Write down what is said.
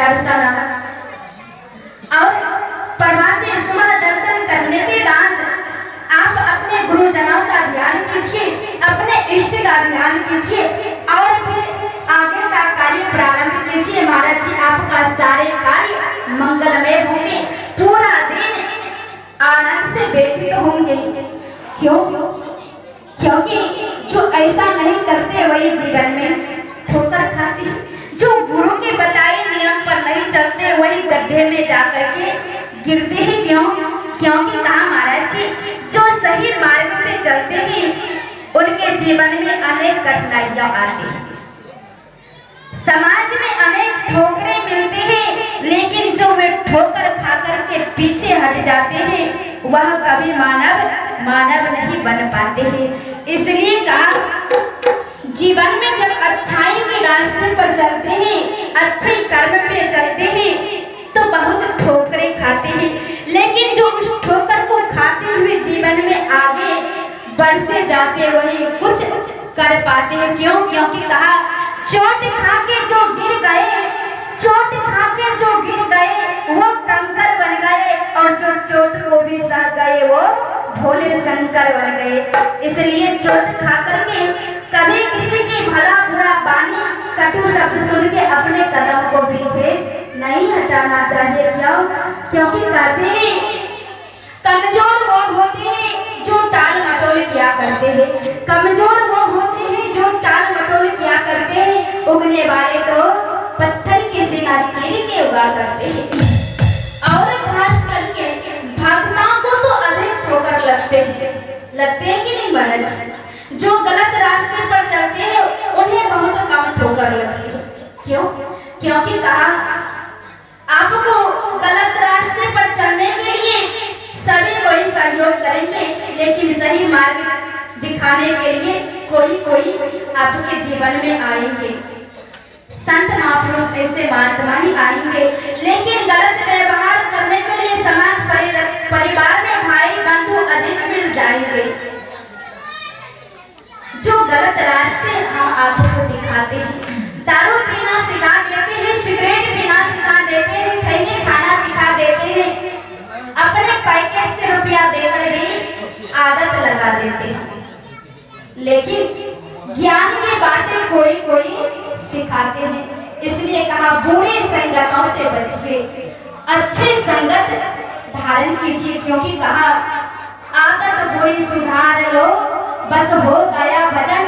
दर्शन और प्रभात में सुबह दर्शन करने के बाद आप अपने गुरुजनों का ध्यान कीजिए, अपने इष्ट का ध्यान कीजिए और फिर आगे का कार्य प्रारंभ कीजिए। महाराज जी, आपका सारे कार्य मंगलमय होंगे, पूरा दिन आनंद से व्यतीत होंगे। क्यों? क्योंकि जो ऐसा नहीं करते वही जीवन में ठोकर खाते, जो गुरु के बताए नियम पर नहीं चलते वही गड्ढे में जाकर के गिरते हैं। क्यों? क्योंकि कहा महाराज जी, जो सही मार्ग पे चलते हैं उनके जीवन में अनेक कठिनाइयां आती हैं, समाज में अनेक ठोकरें मिलते हैं, लेकिन जो वे ठोकर खाकर के पीछे हट जाते हैं वह कभी मानव नहीं बन पाते हैं। इसलिए कहा जीवन में जब अच्छाई के रास्ते पर चलते हैं, अच्छे कर्म पे चलते हैं तो बहुत ठोकरें खाते हैं, लेकिन जो उस ठोकर को खाते हुए जीवन में आगे बढ़ते जाते वही कुछ कर पाते हैं। क्यों? क्योंकि कहा चोट खा के जो गिर गए, चोट खा के जो गिर गए वो कंकर बन गए, और जो चोट को भी सह गए वो भोले शंकर बन गए। इसलिए चोट खा करके कभी किसी की भला बुरा बानी कटु शब्द सुन के अपने कदम को पीछे नहीं हटाना चाहिए। क्यों? क्योंकि कहते हैं कमजोर वो होते हैं जो टाल मटोल किया करते हैं, कमजोर वो होते हैं जो टाल मटोल किया करते हैं, उगने वाले तो पत्थर की सीना चीर के उगा करते हैं। और खास करके भक्तों को तो अधिक ठोकर लगते हैं कि नहीं महाराज? जो गलत रास्ते पर चलते हैं उन्हें बहुत कम ठोकर लगती है। क्यों? क्योंकि कहा आपको गलत रास्ते पर चलने के लिए सभी कोई सहयोग करेंगे, लेकिन सही मार्ग दिखाने के लिए कोई आपके जीवन में आएंगे। संत महापुरुष ऐसे महात्मा ही आएंगे, लेकिन गलत व्यवहार करने के लिए समाज परिवार में भाई बंधु अधिक मिल जाएंगे। जो गलत रास्ते हम आपको दिखाते हैं, दारू पीना सिखा देते हैं, सिगरेट पीना सिखा देते हैं, खैनी खाना सिखा देते हैं, अपने पैकेट से रुपया देकर भी आदत लगा देते हैं, लेकिन ज्ञान की बातें कोई सिखाते हैं। इसलिए कहा बुरी संगतों से बचिए, अच्छे संगत धारण कीजिए। क्योंकि कहा आदत बुरी सुधार लो, बस हो गया भजन।